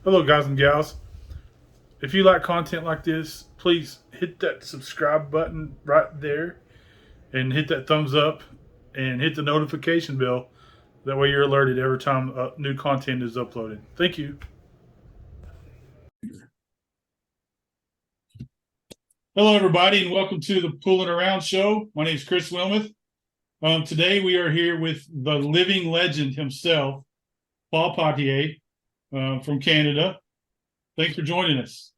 Hello, guys and gals. If you like content like this, please hit that subscribe button right there and hit that thumbs up and hit the notification bell. That way you're alerted every time new content is uploaded. Thank you. Hello, everybody, and welcome to the Pulling Around Show. My name is Chris Wilmoth. Today we are here with the living legend himself, Paul Potier from Canada. Thanks for joining us.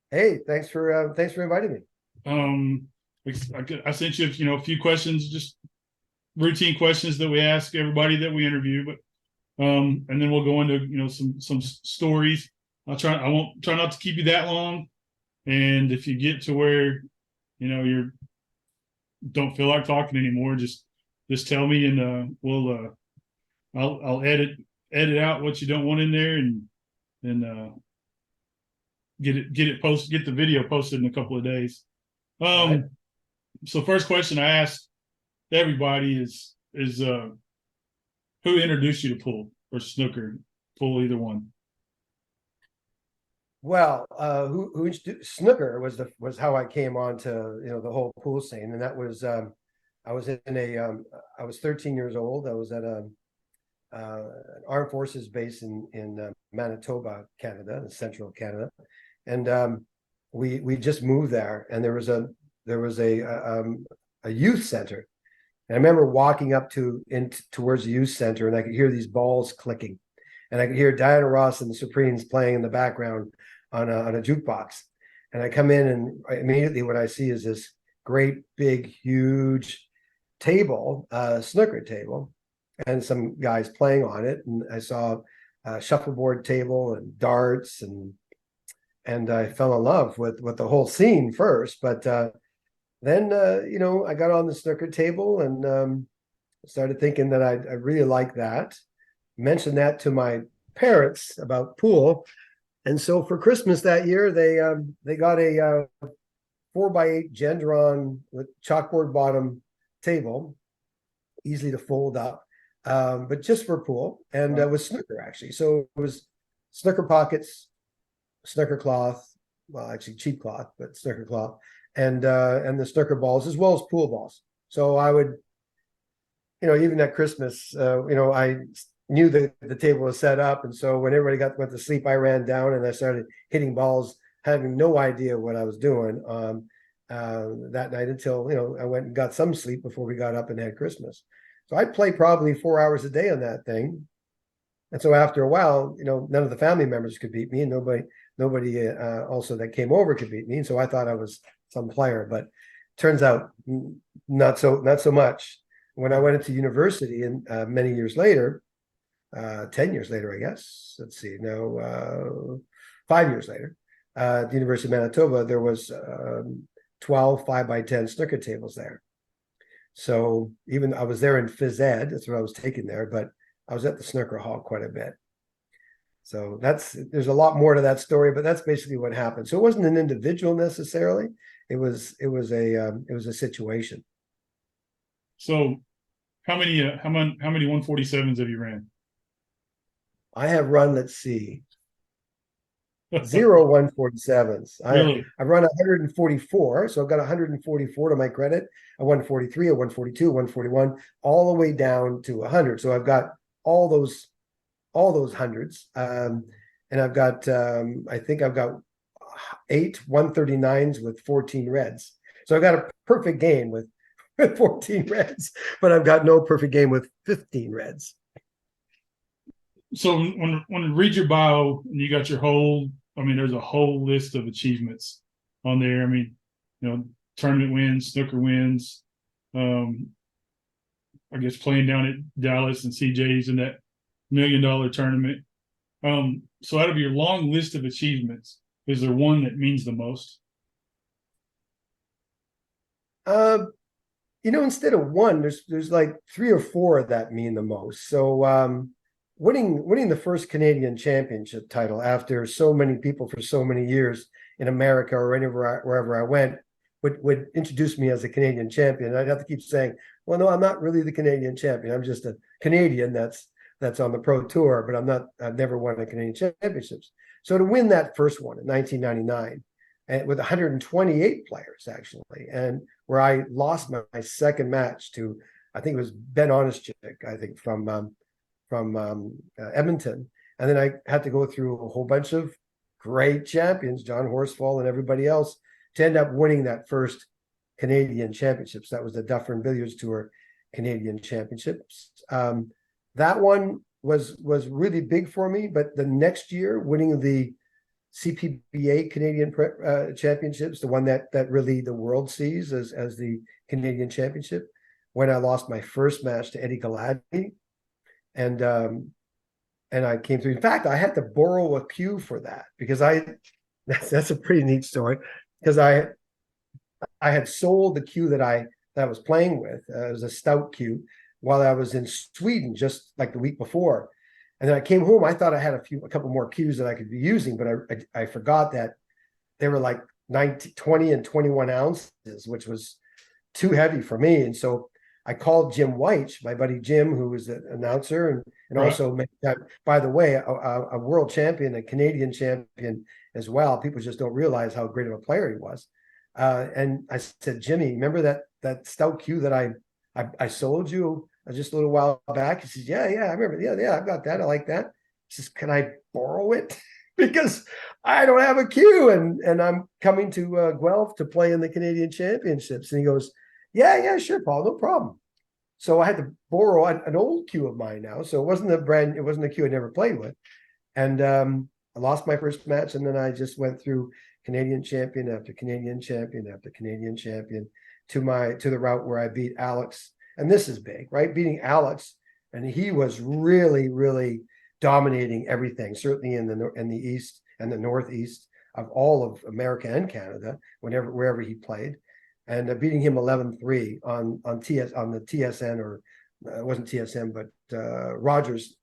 Hey, thanks for inviting me. Um, I sent you, a few questions, just routine questions that we ask everybody that we interview, but and then we'll go into some stories. I won't try not to keep you that long, and if you get to where you're don't feel like talking anymore, just tell me, and I'll edit out what you don't want in there, and get the video posted in a couple of days. Right. So first question I asked everybody is who introduced you to pool or snooker, pool, either one? Well, who introduced snooker was how I came on to the whole pool scene, and that was I was in a I was 13 years old. I was at an armed forces base in Manitoba, Canada, in central Canada, and we just moved there, and there was a youth center. And I remember walking up towards the youth center, and I could hear these balls clicking, and I could hear Diana Ross and the Supremes playing in the background on a jukebox. And I come in, and immediately what I see is this great, big, huge table, snooker table, and some guys playing on it. And I saw a shuffleboard table and darts, and I fell in love with the whole scene first. But then I got on the snooker table and started thinking that I really like that. Mentioned that to my parents about pool, and so for Christmas that year they got a 4x8 Gendron with chalkboard bottom table, easily to fold up, but just for pool, and with snooker actually. So it was snooker pockets, snooker cloth, well actually cheap cloth, but snooker cloth, and the snooker balls as well as pool balls. So I would, even at Christmas, I knew that the table was set up, and so when everybody went to sleep, I ran down and I started hitting balls, having no idea what I was doing that night until I went and got some sleep before we got up and had Christmas. So I'd play probably 4 hours a day on that thing, and so after a while, none of the family members could beat me, and nobody also that came over could beat me. And so I thought I was some player, but turns out not so much. When I went into university, and many years later, 10 years later, I guess, let's see, no, 5 years later, at the University of Manitoba, there was 12 5x10 snooker tables there. So even I was there in phys ed, that's what I was taking there, but I was at the snooker hall quite a bit. So there's a lot more to that story, but that's basically what happened. So it wasn't an individual necessarily. It was a situation. So how many 147s have you ran? I have run, let's see, zero 147s. Really? I've run 144, so I've got 144 to my credit. A 143, a 142, a 141, all the way down to 100. So I've got all those hundreds, and I've got I think I've got 8 139s with 14 reds. So I've got a perfect game with 14 reds, but I've got no perfect game with 15 reds. So when you read your bio and you got your whole, there's a whole list of achievements on there. Tournament wins, snooker wins. I guess playing down at Dallas and CJ's in that $1 million tournament. So out of your long list of achievements, is there one that means the most? Instead of one, there's like 3 or 4 that mean the most. So winning the first Canadian championship title after so many people for so many years in America or wherever I went would introduce me as a Canadian champion. I'd have to keep saying, well, no, I'm not really the Canadian champion. I'm just a Canadian that's that's on the pro tour, but I've never won a Canadian championships. So to win that first one in 1999, and with 128 players actually, and where I lost my second match to, I think it was Ben Honestchik, I think from Edmonton, and then I had to go through a whole bunch of great champions, John Horsfall and everybody else, to end up winning that first Canadian championships. That was the Dufferin Billiards Tour Canadian Championships. That one was really big for me, but the next year, winning the CPBA Canadian Championships, the one that really the world sees as the Canadian Championship, when I lost my first match to Eddie Galati, and I came through. In fact, I had to borrow a cue for that because that's a pretty neat story, because I had sold the cue that I was playing with. It was a stout cue while I was in Sweden, just like the week before. And then I came home. I thought I had a couple more cues that I could be using, but I forgot that they were like 20 and 21 ounces, which was too heavy for me. And so I called Jim White, my buddy Jim, who was an announcer and Right. also, by the way, a world champion, a Canadian champion as well. People just don't realize how great of a player he was. And I said, Jimmy, remember that stout cue that I sold you just a little while back? He says, yeah, I remember. Yeah, I've got that. I like that. He says, can I borrow it? Because I don't have a cue, and I'm coming to Guelph to play in the Canadian Championships. And he goes, yeah, sure, Paul, no problem. So I had to borrow an old cue of mine now. So it wasn't a cue I never played with. And I lost my first match, and then I just went through Canadian champion after Canadian champion after Canadian champion to the route where I beat Alex. And this is big, right? Beating Alex, and he was really, really dominating everything, certainly in the East and the Northeast of all of America and Canada, wherever he played, and beating him 11-3 on the TSN, or it wasn't TSN, but Rogers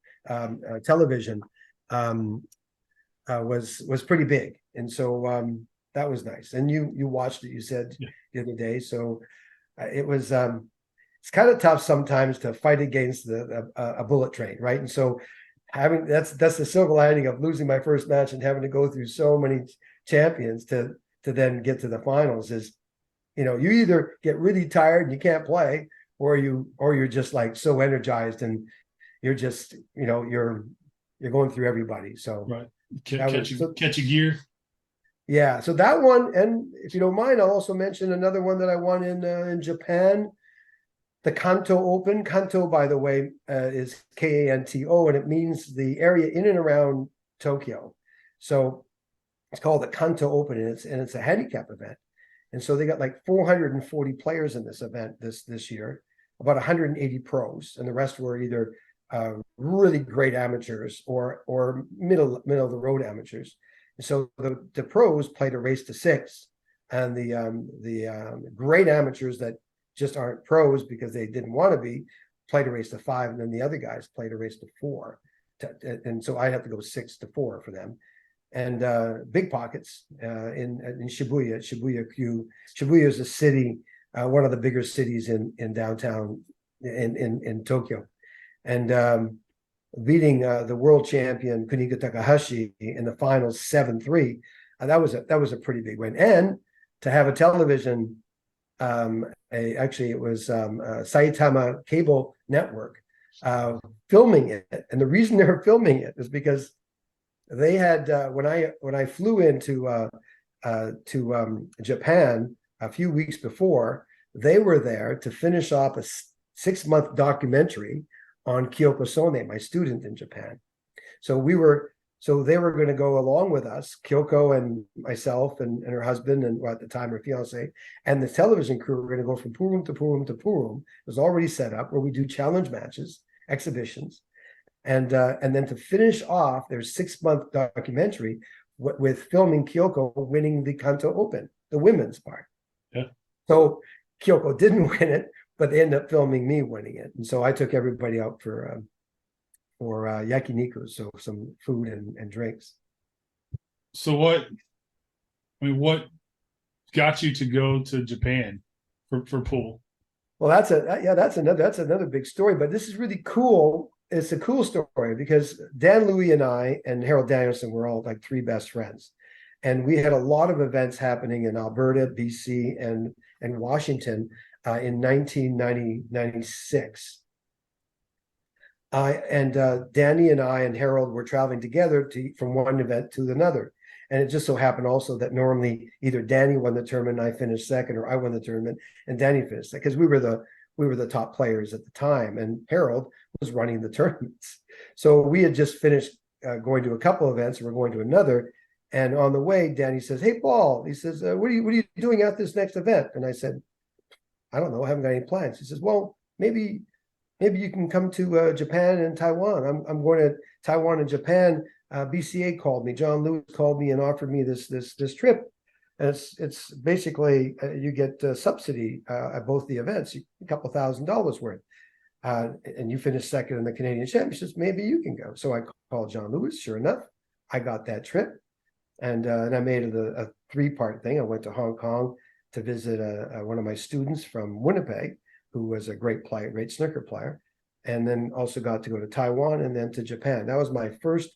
television, was pretty big. And so that was nice. And you watched it, you said, Yeah. the other day. So it was it's kind of tough sometimes to fight against a bullet train, right? And so that's the silver lining of losing my first match and having to go through so many champions to then get to the finals is, you either get really tired and you can't play, or you're just like so energized and you're just, you're going through everybody. So Right. Catch a gear. yeah. So that one, and if you don't mind, I'll also mention another one that I won in Japan, the Kanto Open. Kanto, by the way, is Kanto, and it means the area in and around Tokyo. So it's called the Kanto Open, and it's a handicap event. And so they got like 440 players in this event this year, about 180 pros, and the rest were either really great amateurs or middle of the road amateurs. And so the pros played a race to 6, and the great amateurs that just aren't pros because they didn't want to be played a race to 5, and then the other guys played a race to 4. And so I have to go 6 to 4 for them. And big pockets in Shibuya. Shibuya is a city, one of the bigger cities in downtown in Tokyo, and beating the world champion Kuniga Takahashi in the finals 7-3. That was a pretty big win, and to have a television, actually it was Saitama Cable Network filming it, and the reason they're filming it is because they had when I flew into Japan a few weeks before, they were there to finish off a 6-month documentary on Kyoko Sone, my student in Japan. So they were going to go along with us, Kyoko and myself and her husband, and at the time her fiance, and the television crew were going to go from Purum to Purum to Purum. It was already set up where we do challenge matches, exhibitions. And then to finish off their 6-month documentary with filming Kyoko winning the Kanto Open, the women's part. Yeah. So Kyoko didn't win it, but they ended up filming me winning it. And so I took everybody out for yakiniku, so some food and drinks. So what got you to go to Japan for pool? Well, that's another big story, but this is really cool it's a cool story because Dan Louie and I and Harold Danielson were all like three best friends. And we had a lot of events happening in Alberta, BC, and Washington in 1996. Danny and I and Harold were traveling together from one event to another. And it just so happened also that normally either Danny won the tournament and I finished second, or I won the tournament and Danny finished second, because we were the top players at the time, and Harold was running the tournaments. So we had just finished going to a couple events, and we're going to another. And on the way, Danny says, "Hey, Paul," he says, what are you doing at this next event?" And I said, "I don't know. I haven't got any plans." He says, "Well, maybe you can come to Japan and Taiwan. I'm going to Taiwan and Japan. BCA called me. John Lewis called me and offered me this trip. And it's basically you get subsidy at both the events, a couple $1,000s worth. And you finished second in the Canadian Championships. Maybe you can go." So I called John Lewis. Sure enough, I got that trip, and I made it a 3-part thing. I went to Hong Kong to visit one of my students from Winnipeg, who was a great player, great snooker player, and then also got to go to Taiwan and then to Japan. That was my first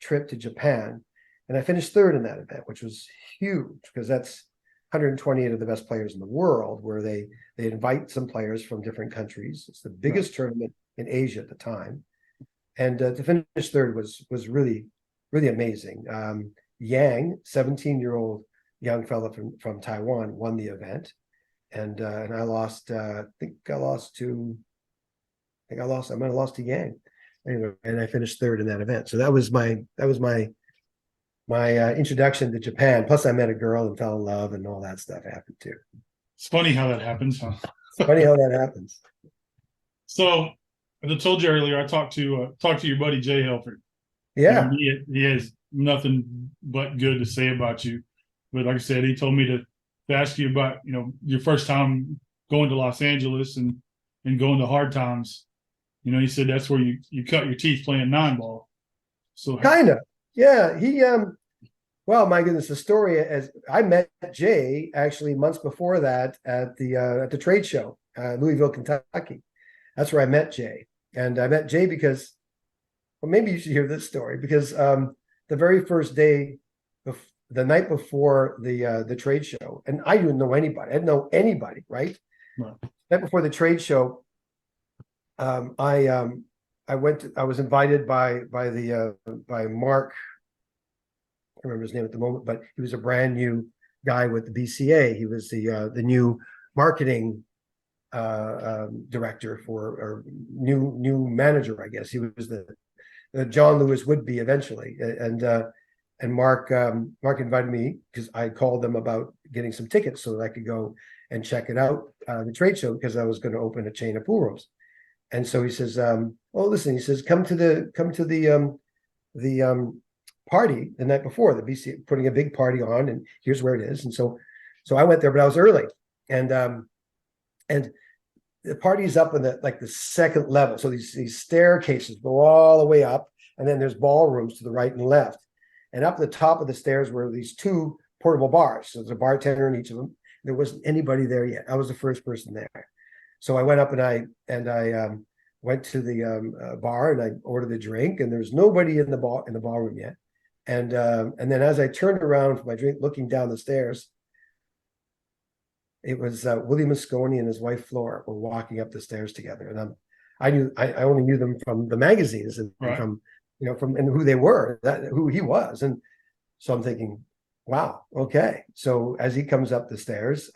trip to Japan, and I finished third in that event, which was huge because that's 128 of the best players in the world, where they invite some players from different countries. It's the biggest tournament in Asia at the time, and to finish third was really amazing. Yang, 17-year-old young fella from Taiwan, won the event. And I lost. I might have lost to Yang, anyway. And I finished third in that event. So that was my introduction to Japan. Plus, I met a girl and fell in love, and all that stuff happened too. It's funny how that happens, huh? It's funny how that happens. So, as I told you earlier, I talked to your buddy Jay Helford. Yeah, he has nothing but good to say about you. But like I said, he told me to ask you about your first time going to Los Angeles and going to Hard Times. He said that's where you cut your teeth playing 9-ball. So kind of. Yeah, he well, my goodness, the story, as I met Jay actually months before that at the trade show, Louisville, Kentucky. That's where I met Jay. And I met Jay because, well, maybe you should hear this story, because the very first day, the night before the trade show, and I didn't know anybody. I didn't know anybody, right? Right. Night before the trade show, I was invited by Mark. I can't remember his name at the moment, but he was a brand new guy with the BCA. He was the new marketing director or new manager, I guess. He was the John Lewis would be eventually, and Mark invited me because I called them about getting some tickets so that I could go and check it out, the trade show, because I was going to open a chain of pool rooms. And so he says, "Oh, listen," he says, come to the party the night before, the BC putting a big party on, and here's where it is." And so I went there, but I was early, and the party's up in the second level. So these staircases go all the way up, and then there's ballrooms to the right and left. And up at the top of the stairs were these 2 portable bars. So there's a bartender in each of them. There wasn't anybody there yet. I was the first person there. So I went up and I went to the bar and I ordered a drink, and there's nobody in the ballroom yet. And then as I turned around for my drink, looking down the stairs, it was Willie Mosconi and his wife Flora were walking up the stairs together. And I only knew them from the magazines and right. from who they were, who he was. And so I'm thinking, wow, okay. So as he comes up the stairs,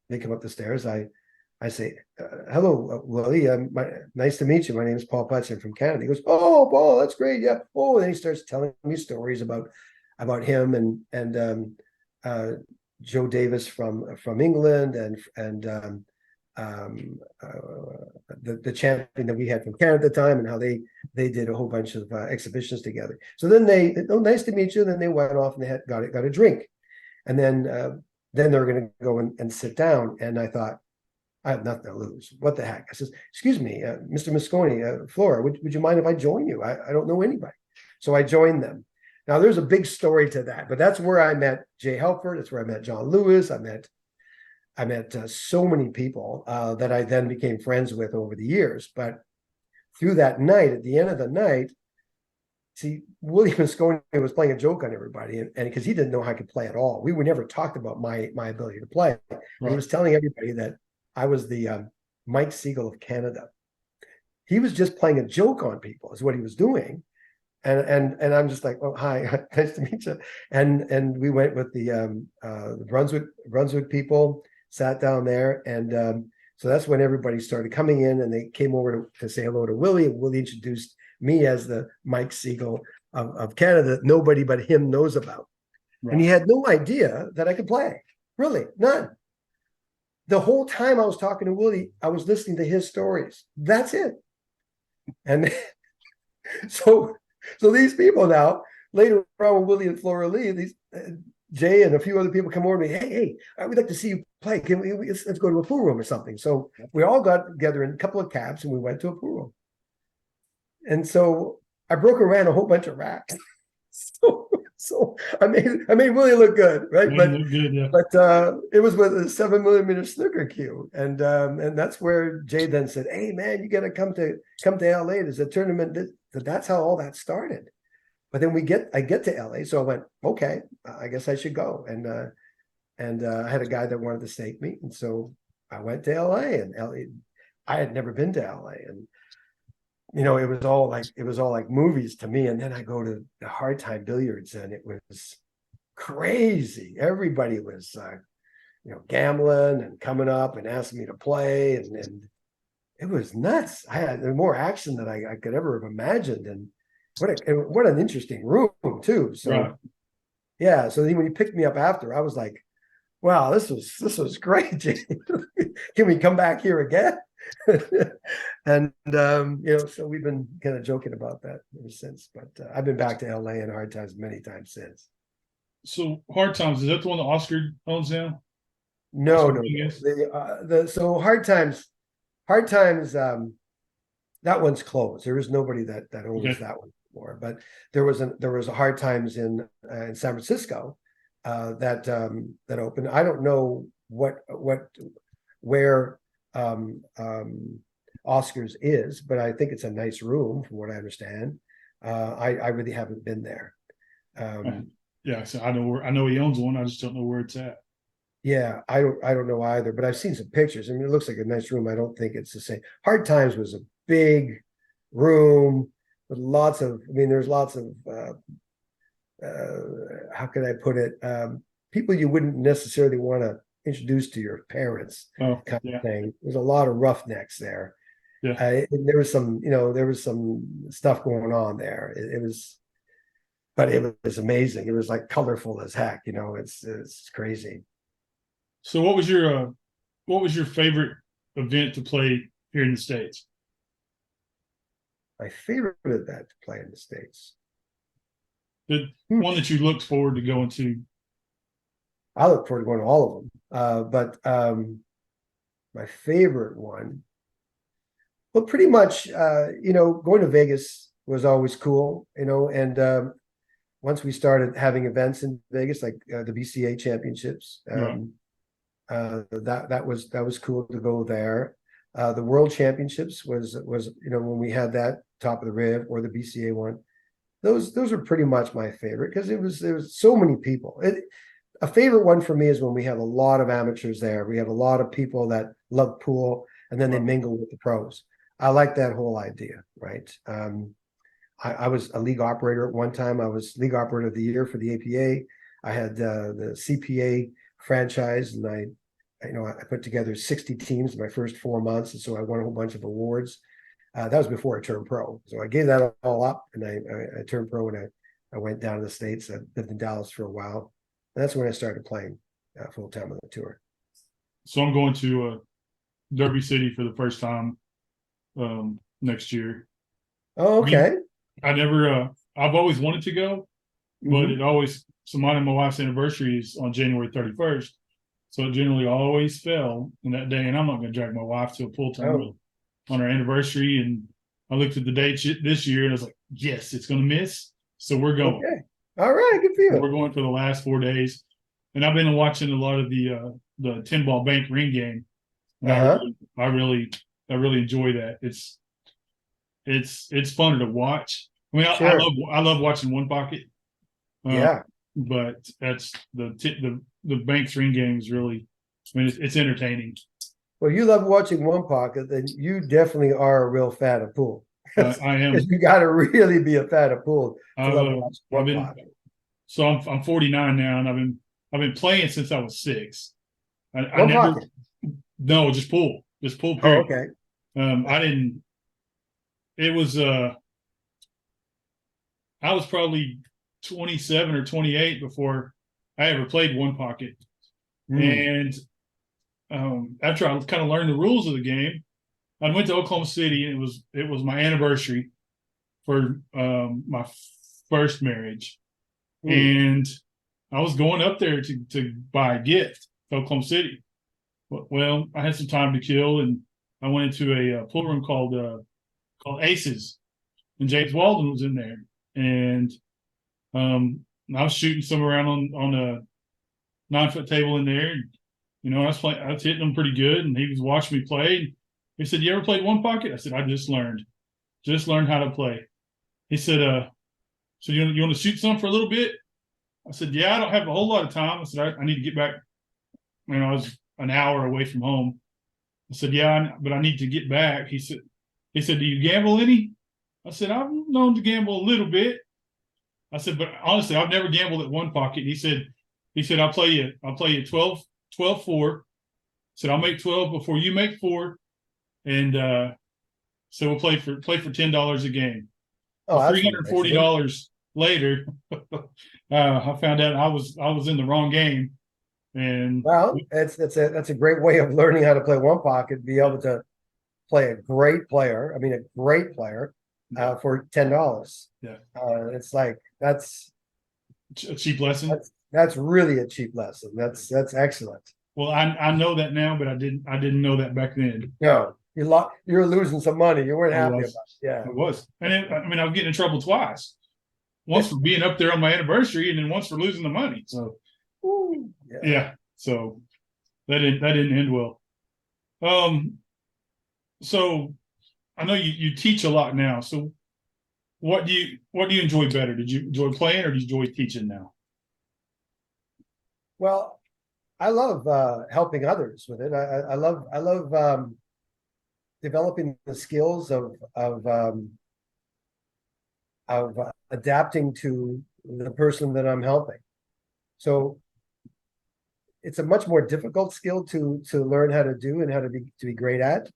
they come up the stairs. I say, "Hello, Willie. Nice to meet you. My name is Paul Putz. I'm from Canada." He goes, "Oh, Paul, that's great. Yeah." Oh, and then he starts telling me stories about him and Joe Davis from England and the champion that we had from Canada at the time, and how they did a whole bunch of exhibitions together. So then "Oh, nice to meet you." Then they went off and they got a drink, and then they were going to go and sit down. And I thought, I have nothing to lose. What the heck? I says, "Excuse me, Mr. Mosconi, Flora, would you mind if I join you? I don't know anybody." So I joined them. Now there's a big story to that, but that's where I met Jay Helford. That's where I met John Lewis. I met so many people that I then became friends with over the years. But through that night, at the end of the night, see, William Mosconi was playing a joke on everybody, and because he didn't know how I could play at all. We never talked about my ability to play. Right. He was telling everybody that I was the Mike Siegel of Canada. He was just playing a joke on people, is what he was doing. And I'm just like, oh, hi, nice to meet you. And we went with the Brunswick people, sat down there, and so that's when everybody started coming in, and they came over to say hello to Willie, and Willie introduced me as the Mike Siegel of Canada that nobody but him knows about. Right. And he had no idea that I could play, really, none. The whole time I was talking to Willie, I was listening to his stories. That's it. And so these people now, later on with Willie and Flora Lee, these Jay and a few other people come over to me, hey, we'd like to see you play. Can let's go to a pool room or something. So we all got together in a couple of cabs and we went to a pool room. And so I broke and ran a whole bunch of racks. So I made Willie look good, right? But it was with a 7mm snooker cue, and that's where Jay then said, "Hey man, you got to come to LA. There's a tournament." That's how all that started. But then I get to LA, so I went, okay, I guess I should go, and I had a guy that wanted to stake me, and so I went to LA, and I had never been to LA, and it was all like movies to me. And then I go to the Hard Time Billiards, and it was crazy. Everybody was, gambling and coming up and asking me to play, and it was nuts. I had more action than I could ever have imagined, and what an interesting room too. So, right. Yeah. So then when you picked me up after, I was like, "Wow, this was great. Can we come back here again?" And so we've been kind of joking about that ever since. But I've been back to LA and Hard Times many times since. So Hard Times, is that the one that Oscar owns now? No. So Hard Times, that one's closed. There is nobody that owns that one anymore. But there was a Hard Times in San Francisco that opened. I don't know where Oscars is, but I think it's a nice room from what I understand. I really haven't been there. Yeah, so I know he owns one. I just don't know where it's at. Yeah, I don't know either, but I've seen some pictures. I mean, it looks like a nice room. I don't think it's the same. Hard Times was a big room with there's lots of how can I put it? People you wouldn't necessarily want to introduce to your parents, kind of thing. There's a lot of roughnecks there. Yeah, there was some stuff going on there. But it was amazing. It was like colorful as heck. It's crazy. So what was your favorite event to play here in the States? My favorite event to play in the States. The one that you looked forward to going to. I look forward to going to all of them. But my favorite one, well, pretty much, going to Vegas was always cool, and once we started having events in Vegas, like the BCA championships, that was cool to go there. The World Championships was when we had that top of the Riv or the BCA one. Those are pretty much my favorite because there was so many people. A favorite one for me is when we have a lot of amateurs there. We have a lot of people that love pool, and then they mingle with the pros. I like that whole idea, right? I was a league operator at one time. I was league operator of the year for the APA. I had the CPA franchise, and I put together 60 teams in my first 4 months, and so I won a whole bunch of awards. That was before I turned pro. So I gave that all up, and I turned pro, and I went down to the States. I lived in Dallas for a while. And that's when I started playing full time on the tour. So I'm going to Derby City for the first time next year. Oh, okay. I've always wanted to go, but so mine and my wife's anniversary is on January 31st. So it generally always fell in that day, and I'm not going to drag my wife to a pool tournament on our anniversary. And I looked at the date this year, and I was like, yes, it's going to miss. So we're going. Okay. All right, good for you. We're going for the last 4 days, and I've been watching a lot of the 10-ball bank ring game. I really enjoy that. it's funner to watch. I mean, Sure. I love watching one pocket. Yeah. But that's the bank ring game is really, I mean, it's entertaining. Well, you love watching one pocket, then you definitely are a real fan of pool. I Because am. you got to really be a fan of pool to I've love watching I've one been pocket. so I'm 49 now, and I've been playing since I was 6. I One never pocket. no just pool Oh, period. okay. I didn't. It was I was probably 27 or 28 before I ever played one pocket, Mm. and after I kind of learned the rules of the game, I went to Oklahoma City, and it was my anniversary for my first marriage, Mm. and I was going up there to buy a gift to Oklahoma City. Well, I had some time to kill, and I went into a pool room called Aces, and James Walden was in there, and um, I was shooting some around on a 9 foot table in there, and I was hitting them pretty good, and he was watching me play. He said, "You ever played one pocket?" I said, "I just learned how to play." He said, "So you want to shoot some for a little bit?" I said, "Yeah, I don't have a whole lot of time." I said, I need to get back. I was an hour away from home. I said, "Yeah, but I need to get back." He said, "Do you gamble any?" I said, "I've known to gamble a little bit." I said, "But honestly, I've never gambled at one pocket." He said, I'll play you 12-4. Said, "I'll make 12 before you make 4." And so we'll play for $10 a game. Oh, Well, that's three hundred nice forty of him. dollars later, I found out I was in the wrong game, and Well, that's a great way of learning how to play one pocket, be able to play a great player. I mean, a great player for $10. yeah, It's like a cheap lesson. that's really a cheap lesson. That's excellent. Well, I know that now, but I didn't know that back then. No, you're losing some money. You weren't I happy about was, it. Yeah. I was, and I mean, I was getting in trouble twice. Once for being up there on my anniversary, and then once for losing the money. So Ooh, yeah. yeah, so that didn't end well. Um, so I know you teach a lot now. So what do you enjoy better? Did you enjoy playing, or do you enjoy teaching now? Well, I love helping others with it. I love developing the skills of adapting to the person that I'm helping. So it's a much more difficult skill to learn how to do and how to be great at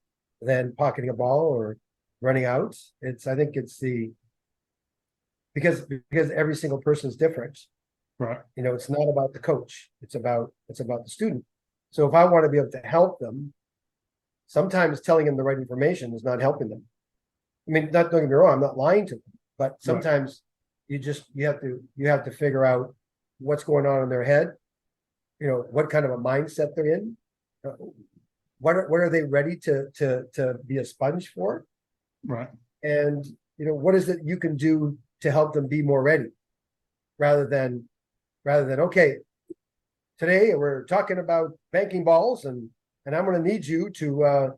than pocketing a ball or running out. I think it's the because every single person is different. Right, It's not about the coach. It's about the student. So if I want to be able to help them, sometimes telling them the right information is not helping them. I mean, not don't get me wrong, I'm not lying to them, but right, sometimes you have to figure out what's going on in their head, what kind of a mindset they're in, uh, what are they ready to be a sponge for, right, and what is it you can do to help them be more ready, rather than okay, today we're talking about banking balls, and I'm going to need you to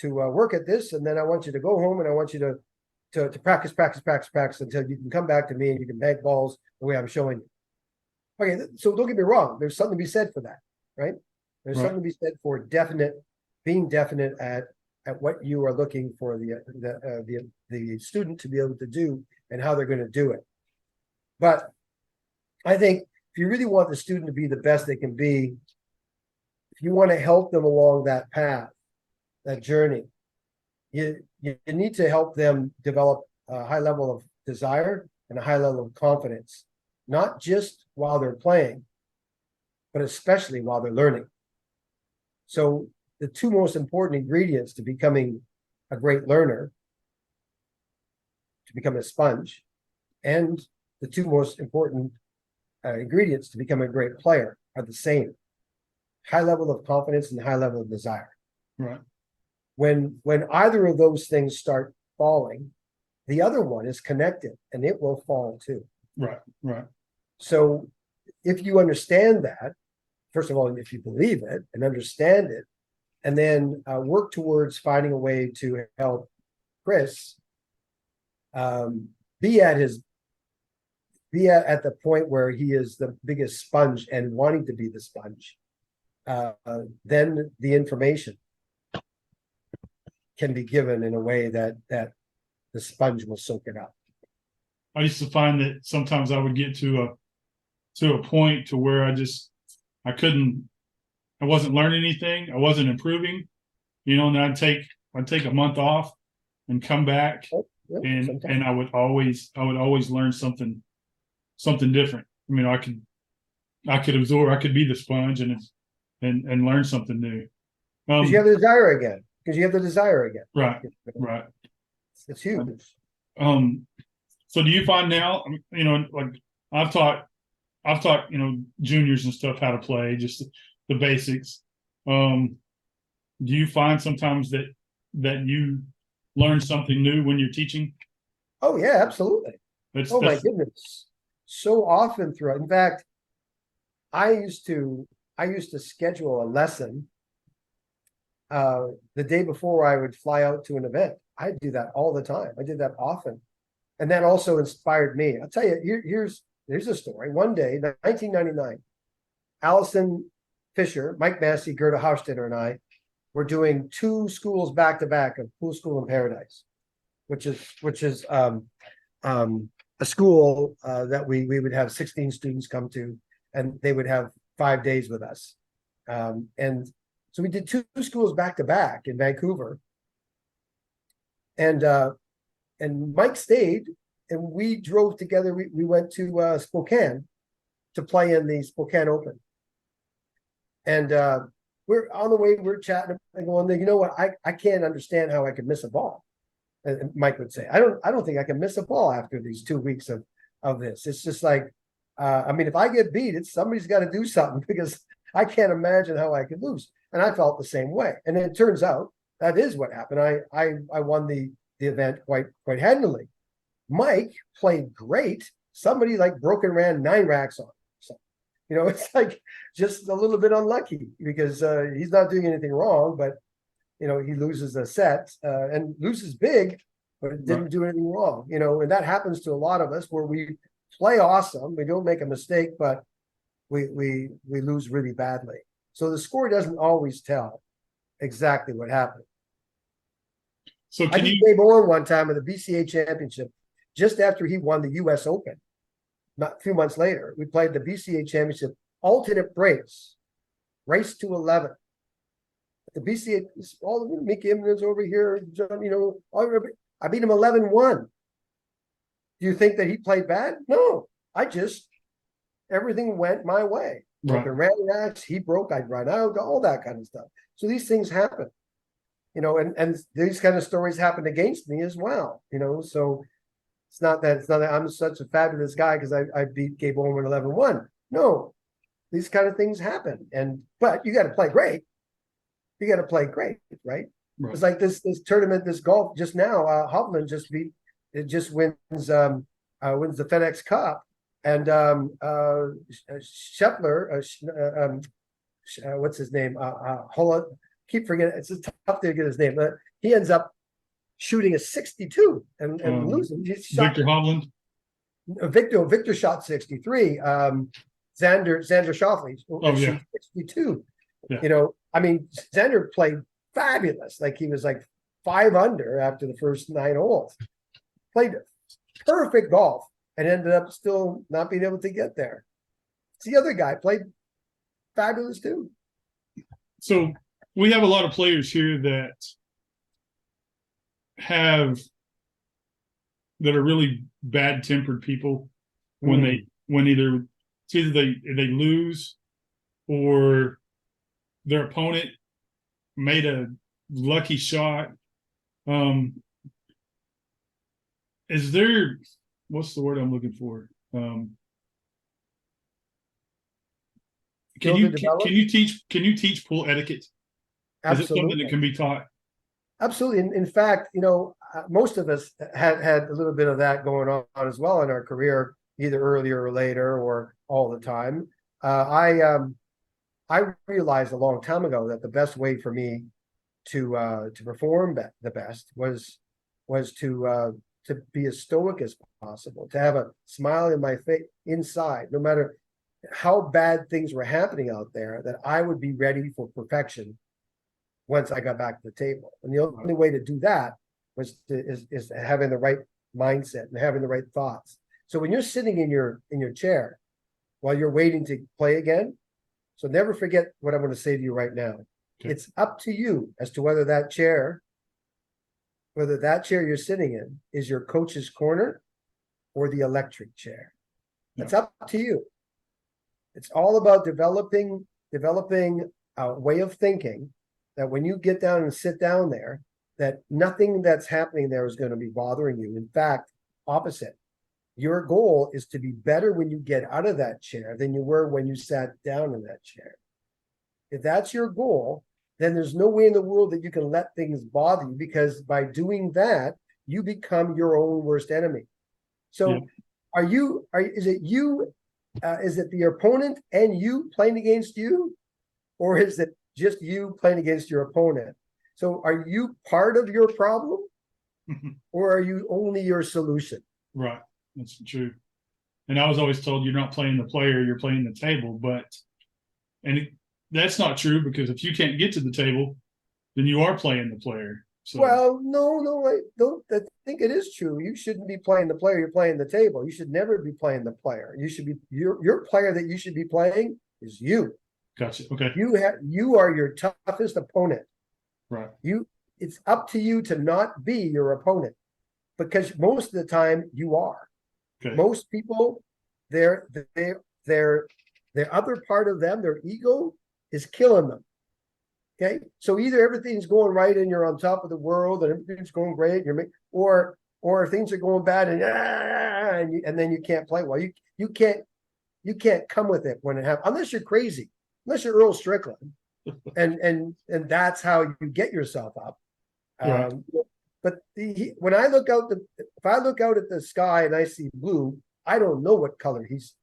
work at this, and then I want you to go home and I want you to practice until you can come back to me and you can bank balls the way I'm showing you. Okay, so don't get me wrong. There's something to be said for that, right? There's right, something to be said for being definite at what you are looking for the student to be able to do and how they're going to do it. But I think if you really want the student to be the best they can be, if you want to help them along that path, that journey, you need to help them develop a high level of desire and a high level of confidence, not just while they're playing, but especially while they're learning. So the two most important ingredients to becoming a great learner, to become a sponge, and the two most important ingredients to become a great player are the same: high level of confidence and high level of desire. right, When either of those things start falling, the other one is connected and it will fall too. right, right, So if you understand that, first of all, if you believe it and understand it, and then work towards finding a way to help Chris be at his be at the point where he is the biggest sponge and wanting to be the sponge, then the information can be given in a way that the sponge will soak it up. I used to find that sometimes I would get to a point to where I wasn't learning anything. I wasn't improving, and then I'd take a month off and come back, and I would always learn something different. I mean, I could absorb, I could be the sponge and learn something new. Because you have the desire again. Right. It's huge. So do you find now, like I've taught, juniors and stuff how to play, just the basics. Do you find sometimes that you learn something new when you're teaching? Oh yeah, absolutely. My goodness. So often throughout. In fact, I used to schedule a lesson the day before I would fly out to an event. I do that all the time. I did that often. And that also inspired me. I'll tell you, here's a story. One day, 1999, Allison Fisher, Mike Massey, Gerda Hofstetter, and I were doing 2 schools back to back of Pool School in Paradise, which is a school that we would have 16 students come to, and they would have 5 days with us. And so we did 2 schools back to back in Vancouver. And Mike stayed, and we drove together. We went to Spokane to play in the Spokane Open. And we're on the way, we're chatting and going, you know what, I can't understand how I could miss a ball. And Mike would say, I don't think I can miss a ball after these 2 weeks of this. It's just like, I mean, if I get beat, somebody's got to do something, because I can't imagine how I could lose. And I felt the same way. And it turns out that is what happened. I won the event quite handily. Mike played great. Somebody like broke and ran 9 racks on him. So, it's like just a little bit unlucky, because he's not doing anything wrong, but he loses a set and loses big, but it didn't do anything wrong. And that happens to a lot of us, where we play awesome, we don't make a mistake, but we lose really badly. So the score doesn't always tell exactly what happened. So I beat Gabe Owen one time at the BCA Championship, just after he won the U.S. Open. Not a few months later, we played the BCA Championship alternate breaks, race to 11. The BCA, all of them, Mickey Immonen's over here, John, I beat him 11-1. Do you think that he played bad? No, everything went my way. Broke and ran racks, he broke, I'd run out, all that kind of stuff. So these things happen. And these kind of stories happen against me as well, so it's not that I'm such a fabulous guy because I beat Gabe Owen 11-1. No, these kind of things happen. But you got to play great. Right? It's like this tournament, this golf just now, Hovland just wins the FedEx Cup, and Scheffler, what's his name? Keep forgetting. It's tough to get his name, but he ends up shooting a 62 and losing. Victor Hovland. Victor shot 63. Xander Schauffele 62. Yeah. I mean, Xander played fabulous. Like, he was like 5 under after the first 9 holes. Played perfect golf and ended up still not being able to get there. The other guy played fabulous too. So we have a lot of players here that are really bad-tempered people when either they lose, or their opponent made a lucky shot. Is there, what's the word I'm looking for? Can you teach pool etiquette? Absolutely. Is it something that can be taught? Absolutely. In fact, most of us had a little bit of that going on as well in our career, either earlier or later, or all the time. I realized a long time ago that the best way for me to perform the best was to to be as stoic as possible, to have a smile in my face inside, no matter how bad things were happening out there, that I would be ready for perfection once I got back to the table. And the only way to do that is having the right mindset and having the right thoughts. So when you're sitting in your chair while you're waiting to play again, so never forget what I'm going to say to you right now. Okay. It's up to you as to whether that chair you're sitting in is your coach's corner or the electric chair. It's up to you. It's all about developing a way of thinking that when you get down and sit down there, that nothing that's happening there is going to be bothering you. In fact, opposite. Your goal is to be better when you get out of that chair than you were when you sat down in that chair. If that's your goal, then there's no way in the world that you can let things bother you, because by doing that, you become your own worst enemy. So is it the opponent and you playing against you, or is it just you playing against your opponent? So are you part of your problem, or are you only your solution? Right. That's true. And I was always told you're not playing the player, you're playing the table. That's not true, because if you can't get to the table, then you are playing the player. So, well, no, I don't. I think it is true. You shouldn't be playing the player. You're playing the table. You should never be playing the player. You should be your player that you should be playing is you. gotcha. Okay. You are your toughest opponent. Right. It's up to you to not be your opponent, because most of the time you are. Okay. Most people, their other part of them, their ego, is killing them. Okay, so either everything's going right and you're on top of the world and everything's going great, or things are going bad and then you can't play well. You can't come with it when it happens, unless you're crazy, unless you're Earl Strickland, and that's how you get yourself up. Right. But when I look out if I look out at the sky and I see blue, I don't know what color he sees.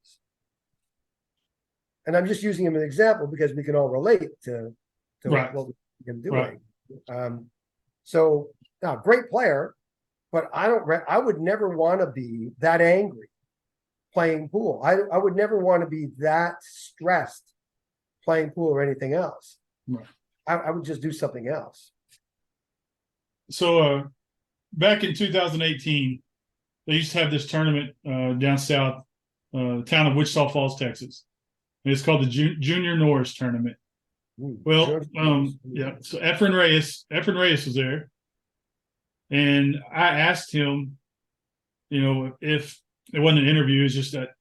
And I'm just using him as an example because we can all relate to Right. what we've been doing. Right. So now, great player, but I would never want to be that angry playing pool. I would never want to be that stressed playing pool or anything else. Right. I would just do something else. So back in 2018, they used to have this tournament down south, the town of Wichita Falls, Texas. And it's called the Junior Norris Tournament. Well, yeah. So Efren Reyes was there, and I asked him, if it wasn't an interview, it's just that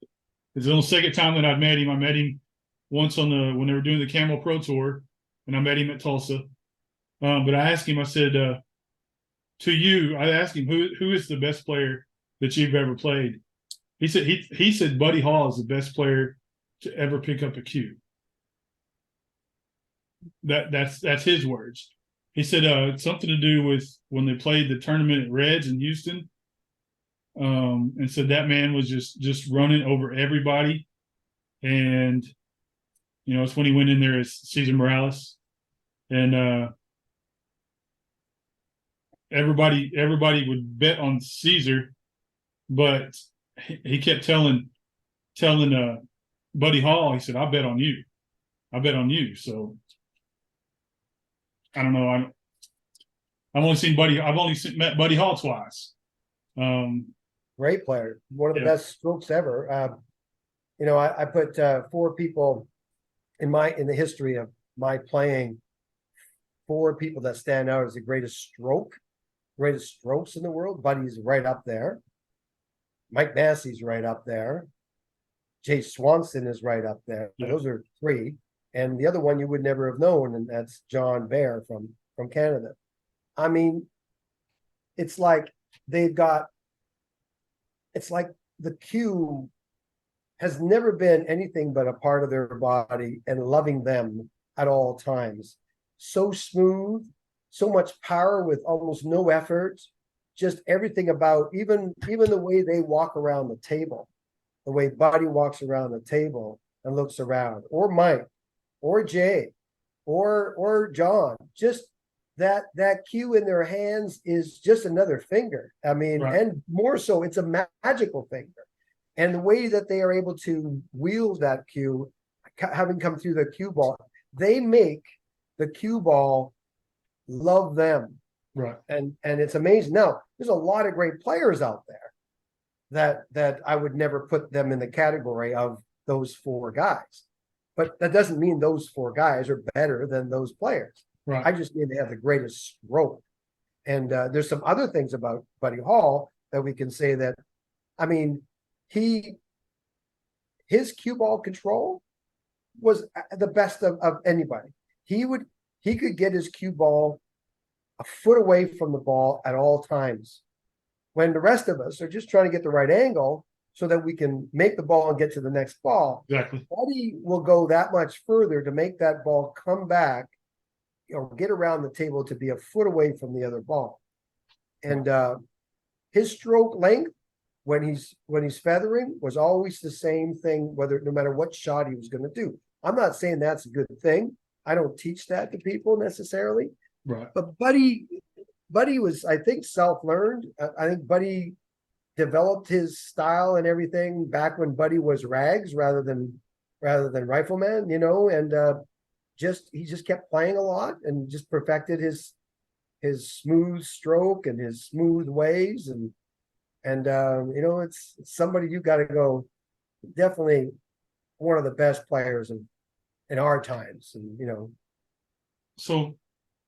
it's the second time that I've met him. I met him once when they were doing the Camel Pro Tour, and I met him at Tulsa. But I asked him, I said, to you, I asked him who is the best player that you've ever played. He said Buddy Hall is the best player to ever pick up a cue. That's his words. He said it's something to do with when they played the tournament at Reds in Houston, and said that man was just running over everybody, and it's when he went in there as Cesar Morales, and everybody would bet on Cesar, but he kept telling Buddy Hall, he said, I bet on you. So I don't know. I've only met Buddy Hall twice. Great player, one of the best strokes ever. I put 4 people in the history of my playing, 4 people that stand out as the greatest strokes in the world. Buddy's right up there. Mike Massey's right up there. Jay Swanson is right up there. Yeah. Those are 3. And the other one you would never have known, and that's John Bear from Canada. I mean, it's like the cue has never been anything but a part of their body, and loving them at all times. So smooth, so much power with almost no effort. Just everything about even the way they walk around the table, the way Buddy walks around the table and looks around, or Mike, or Jay, or John. Just that cue in their hands is just another finger. I mean, Right. and more so, it's a magical finger. And the way that they are able to wield that cue, having come through the cue ball, they make the cue ball love them. Right. And it's amazing. Now, there's a lot of great players out there that I would never put them in the category of those four guys. But that doesn't mean those four guys are better than those players. Right. I just mean they have the greatest stroke. And there's some other things about Buddy Hall that we can say that, I mean, his cue ball control was the best of anybody. He could get his cue ball a foot away from the ball at all times, when the rest of us are just trying to get the right angle so that we can make the ball and get to the next ball. Exactly. Buddy will go that much further to make that ball come back or get around the table to be a foot away from the other ball. And his stroke length when he's feathering was always the same thing, no matter what shot he was going to do. I'm not saying that's a good thing. I don't teach that to people necessarily. Right. But Buddy was, I think, self-learned. I think Buddy developed his style and everything back when Buddy was Rags rather than Rifleman, and he just kept playing a lot and just perfected his smooth stroke and his smooth ways and it's somebody you got to go, definitely one of the best players in our times. And So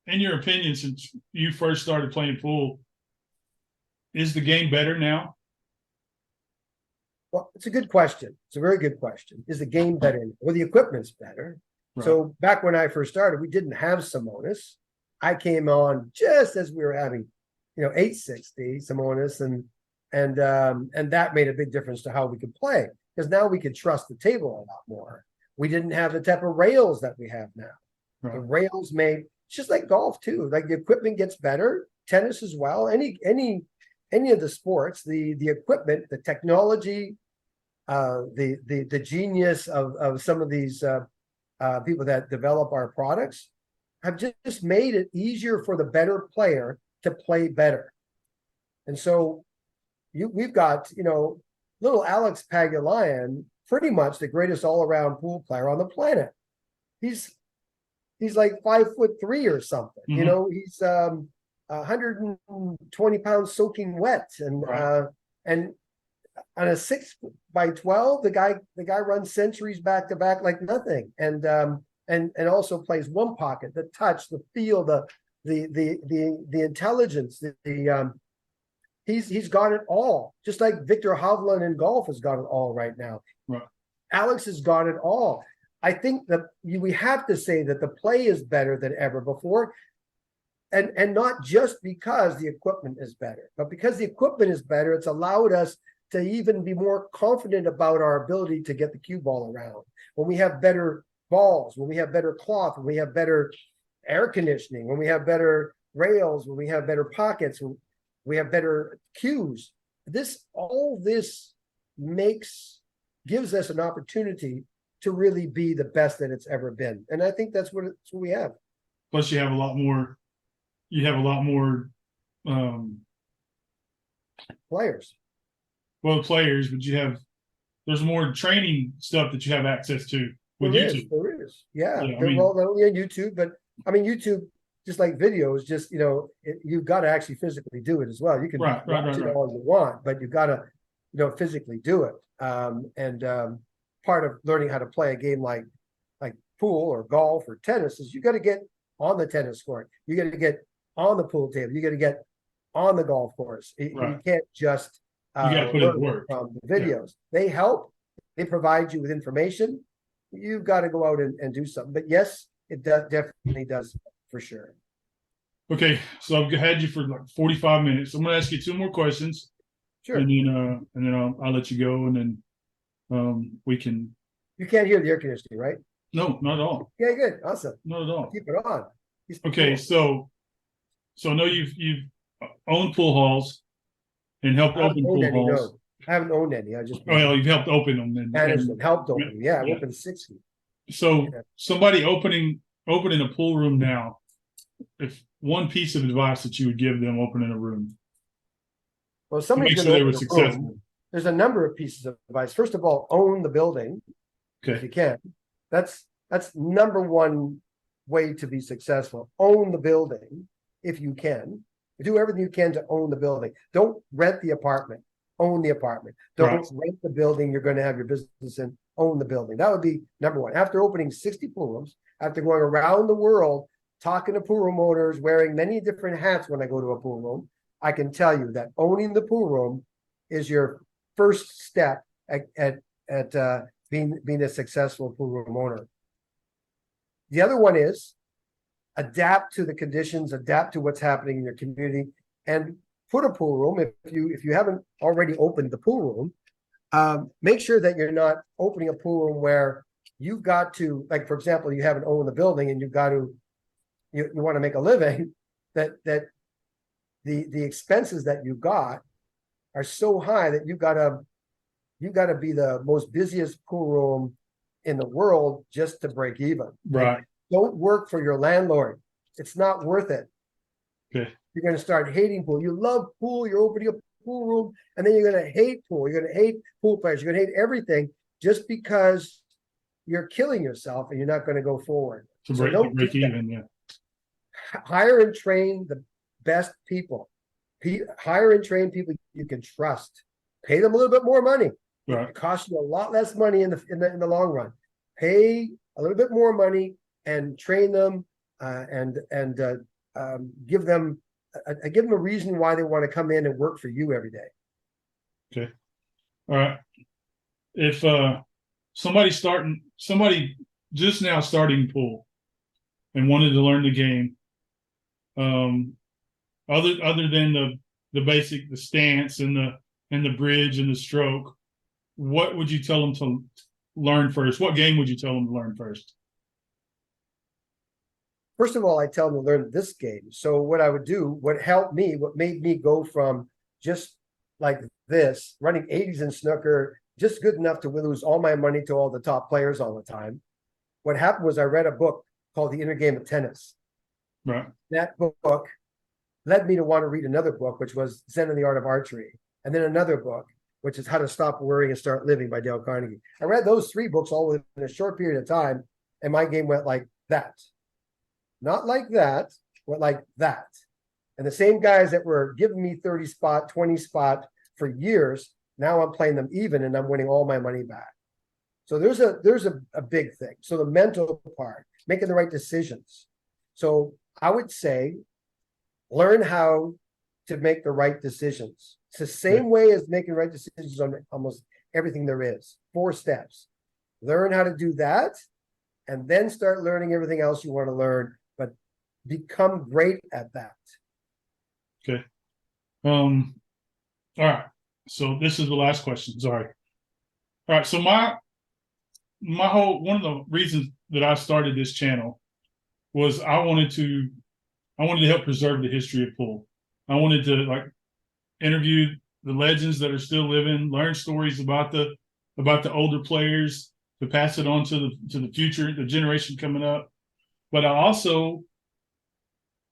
in your opinion, since you first started playing pool, is the game better now? Well, it's a good question. It's a very good question. Is the game better? Well, the equipment's better. Right. So back when I first started, we didn't have Simonis. I came on just as we were having 860 Simonis, and that made a big difference to how we could play, because now we could trust the table a lot more. We didn't have the type of rails that we have now. Right. The rails made, it's just like golf too. Like the equipment gets better, tennis as well. Any of the sports, the equipment, the technology, the genius of some of these people that develop our products have just made it easier for the better player to play better. And so we've got, little Alex Pagulayan, pretty much the greatest all-around pool player on the planet. He's like 5'3" or something. Mm-hmm. He's 120 pounds soaking wet, and Right. And on a 6x12, the guy runs centuries back to back like nothing, and also plays one pocket, the touch, the feel, the intelligence, he's got it all, just like Victor Hovland in golf has got it all right now. Right. Alex has got it all. I think that we have to say that the play is better than ever before, and not just because the equipment is better, but because the equipment is better, it's allowed us to even be more confident about our ability to get the cue ball around. When we have better balls, when we have better cloth, when we have better air conditioning, when we have better rails, when we have better pockets, when we have better cues. All this gives us an opportunity to really be the best that it's ever been. And I think that's what we have. Plus you have a lot more Players. Well, players, but there's more training stuff that you have access to with YouTube. There is. Yeah. Yeah, Well, not only on YouTube, but YouTube, just like videos, just, you've got to actually physically do it as well. You can watch it all you want, but you've got to, physically do it. Part of learning how to play a game like pool or golf or tennis is you got to get on the tennis court. You got to get on the pool table. You got to get on the golf course. You can't just you got to put in the work from the videos. Yeah. They help. They provide you with information. You've got to go out and do something. But yes, it definitely does, for sure. Okay, so I've had you for like 45 minutes. I'm going to ask you two more questions. Sure. And then I'll let you go, and then we can. You can't hear the air conditioning, right? No, not at all. Yeah, good, awesome. Not at all. I'll keep it on. Okay, cool. So I know you've owned pool halls and helped open pool halls. No. I haven't owned any. I just you've helped open them and managed them, helped open them. Yeah, I opened 60. So somebody opening a pool room now, if one piece of advice that you would give them opening a room Well, to somebody's make going sure to they were open a successful? room. There's a number of pieces of advice. First of all, own the building if Okay. you can. That's number one way to be successful. Own the building if you can. Do everything you can to own the building. Don't rent the apartment. Own the apartment. Don't Right. rent the building you're going to have your business in. Own the building. That would be number one. After opening 60 pool rooms, after going around the world talking to pool room owners, wearing many different hats when I go to a pool room, I can tell you that owning the pool room is your first step at being a successful pool room owner. The other one is adapt to the conditions, adapt to what's happening in your community, and put a pool room. If you haven't already opened the pool room, make sure that you're not opening a pool room where you've got to, like, for example, you haven't owned the building and you've got to, you want to make a living, that the expenses that you got are so high that you got to be the most busiest pool room in the world just to break even. Right. Don't work for your landlord. It's not worth it. Okay. You're going to start hating pool. You love pool. You're opening a pool room, and then you're going to hate pool. You're going to hate pool players. You're going to hate everything just because you're killing yourself and you're not going to go forward. To So break, don't break do that. even. Yeah. Hire and train the best people. Hire and train people you can trust. Pay them a little bit more money. Right. It costs you a lot less money in the long run. Pay a little bit more money and train them and give them a reason why they want to come in and work for you every day. Okay. All right. If somebody just now starting pool and wanted to learn the game, other than the basic, the stance and the bridge and the stroke, what would you tell them to learn first? What game would you tell them to learn first? First of all, I tell them to learn this game. So what I would do, what helped me, what made me go from just like this, running 80s in snooker, just good enough to lose all my money to all the top players all the time. What happened was I read a book called The Inner Game of Tennis. Right. That book led me to want to read another book, which was Zen and the Art of Archery. And then another book, which is How to Stop Worrying and Start Living by Dale Carnegie. I read those three books all within a short period of time, and my game went like that. Not like that, but like that. And the same guys that were giving me 30 spot, 20 spot for years, now I'm playing them even and I'm winning all my money back. So there's a big thing. So the mental part, making the right decisions. So I would say learn how to make the right decisions. It's the same way as making right decisions on almost everything there is. 4 steps. Learn how to do that, and then start learning everything else you want to learn, but become great at that. Okay. All right. So this is the last question. Sorry. All right. So my one of the reasons that I started this channel was I wanted to help preserve the history of pool. I wanted to interview the legends that are still living, learn stories about the older players, to pass it on to the future, the generation coming up. But I also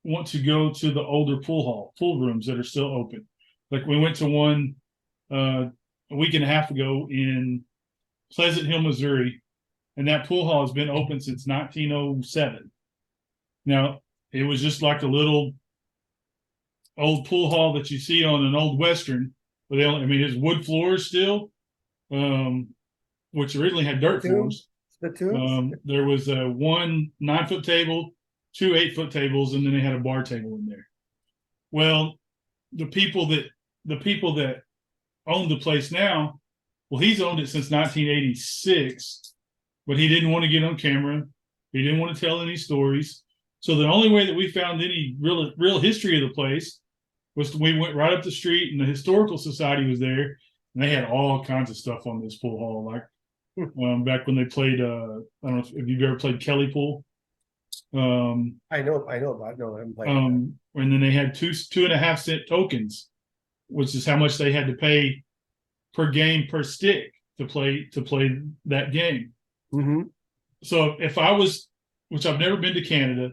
want to go to the older pool rooms that are still open. Like we went to one a week and a half ago in Pleasant Hill, Missouri, and that pool hall has been open since 1907. Now, it was just like a little old pool hall that you see on an old Western, but it's wood floors still, which originally had dirt floors. The tubes? There was one 9-foot table, 2 8-foot tables, and then they had a bar table in there. Well, the people that own the place now, well, he's owned it since 1986, but he didn't want to get on camera. He didn't want to tell any stories. So the only way that we found any real history of the place was we went right up the street, and the Historical Society was there, and they had all kinds of stuff on this pool hall, like back when they played. I don't know if you've ever played Kelly pool. I know about. No, I haven't played. And then they had 2.5 cent tokens, which is how much they had to pay per game per stick to play that game. Mm-hmm. So if I was, which I've never been to Canada,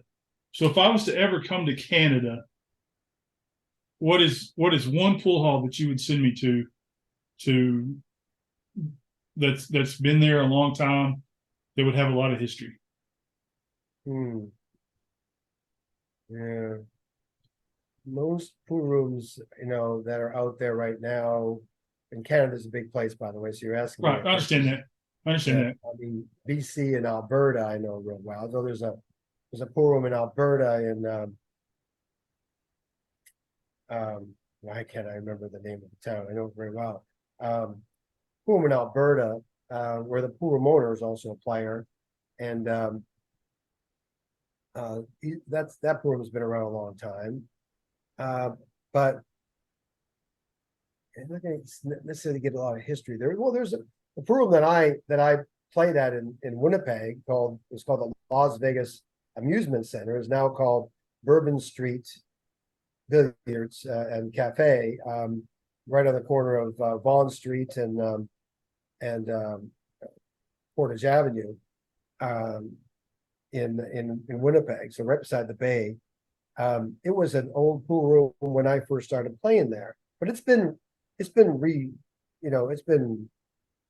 So if I was to ever come to Canada, what is one pool hall that you would send me to that's been there a long time that would have a lot of history? Hmm. Yeah. Most pool rooms, that are out there right now, and Canada's a big place, by the way. So you're asking me Right, I understand that. I understand that. I mean, BC and Alberta, I know real well. Though there's a pool room in Alberta in why can't I remember the name of the town? I know it very well. Pool room in Alberta, where the pool room owner is also a player, and that pool room has been around a long time. But I'm not going to necessarily get a lot of history there. Well, there's a pool room that I played at in Winnipeg it's called the Las Vegas Amusement Center. Is now called Bourbon Street Billiards and Cafe, right on the corner of Vaughan Street and Portage Avenue, in Winnipeg. So right beside the bay. It was an old pool room when I first started playing there, but it's been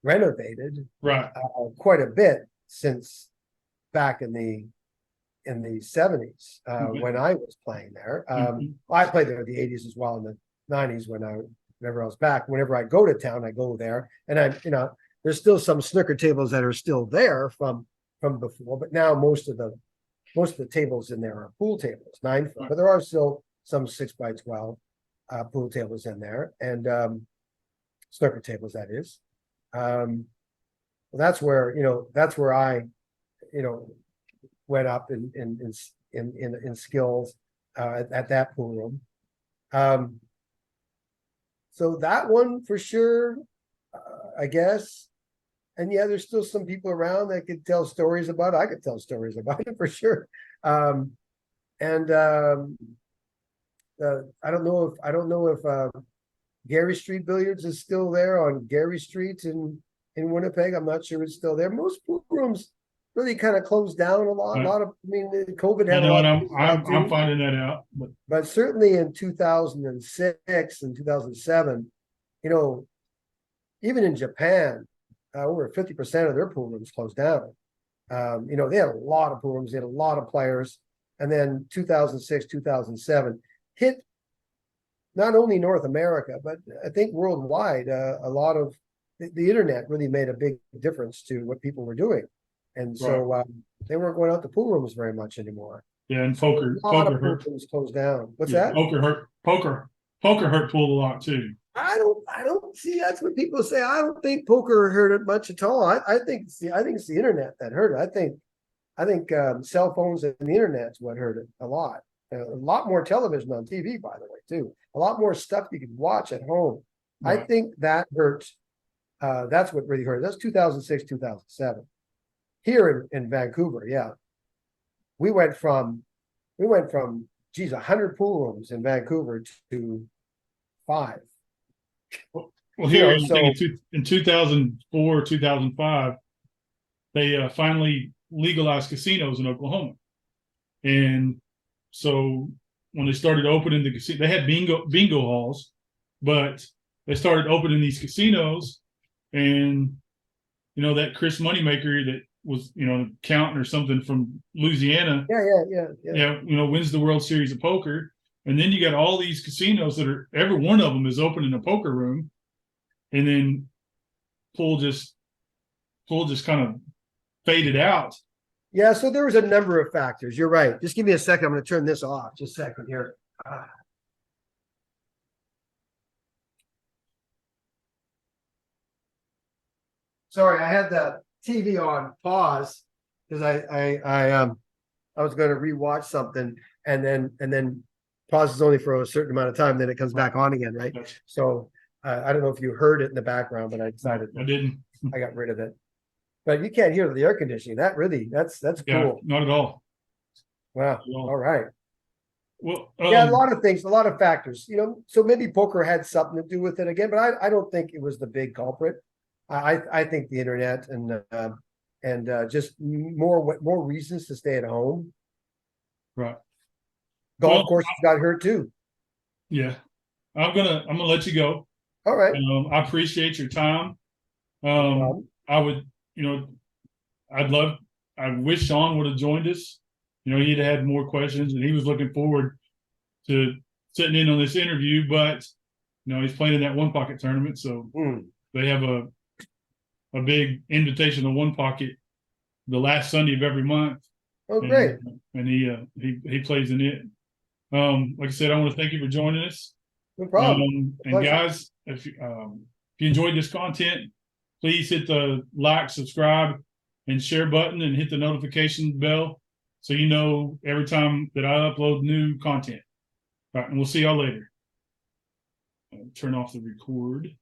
renovated Right. quite a bit since back in the 70s when I was playing there. I played there in the 80s as well, in the 90s whenever I was back. Whenever I go to town, I go there, and there's still some snooker tables that are still there from before, but now most of the tables in there are pool tables, 9 foot, but there are still some 6x12 pool tables in there, and snooker tables, that is. That's where I went up in skills at that pool room. So that one for sure, I guess. And yeah, there's still some people around that could tell stories about it. I could tell stories about it for sure. And I don't know if Gary Street Billiards is still there on Gary Street in Winnipeg. I'm not sure it's still there. Most pool rooms really kind of closed down a lot. Right. COVID I had a know, lot and of I'm finding that out. but certainly in 2006 and 2007, even in Japan, over 50% of their pool rooms closed down. They had a lot of pool rooms, they had a lot of players, and then 2006, 2007 hit not only North America, but I think worldwide. A lot of the internet really made a big difference to what people were doing, and so they weren't going out to pool rooms very much anymore. Yeah, and So poker a lot of pool hurt. rooms closed down. What's Yeah, that? poker hurt pool a lot too. I don't see. That's what people say. I don't think poker hurt it much at all. I think it's the internet that hurt it. I think cell phones and the internet's what hurt it a lot. A lot more television on TV, by the way, too. A lot more stuff you could watch at home. Right. I think that hurt. That's what really hurt. That's 2006, 2007. Here in Vancouver, yeah, we went from 100 pool rooms in Vancouver to 5. Well, here I think so in 2004, 2005, they finally legalized casinos in Oklahoma, and so when they started opening the casino, they had bingo halls, but they started opening these casinos, and that Chris Moneymaker that was an accountant or something from Louisiana, yeah, wins the World Series of Poker. And then you got all these casinos that are, every one of them is opening a poker room, and then pool just kind of faded out. Yeah, so there was a number of factors. You're right. Just give me a second. I'm going to turn this off. Just a second here. Sorry, I had the TV on pause because I was going to rewatch something, and then pause is only for a certain amount of time, then it comes back on again, right? So I don't know if you heard it in the background, but I decided I didn't. I got rid of it. But you can't hear the air conditioning. That's cool. Yeah, not at all. Wow. All right. Well, yeah, a lot of things, a lot of factors, so maybe poker had something to do with it again, but I don't think it was the big culprit. I think the internet and just more reasons to stay at home. Right. golf Well, courses got hurt too. yeah, I'm gonna let you go. All right. I appreciate your time. No problem. I would, you know, I wish Sean would have joined us. He'd had more questions and he was looking forward to sitting in on this interview, but he's playing in that One Pocket tournament. So they have a big invitation to One Pocket the last Sunday of every month. Oh, great. And he plays in it. Like I said, I want to thank you for joining us. No problem. And guys, if you enjoyed this content, please hit the like, subscribe, and share button and hit the notification bell so you know every time that I upload new content. All right, and we'll see y'all later. Turn off the record.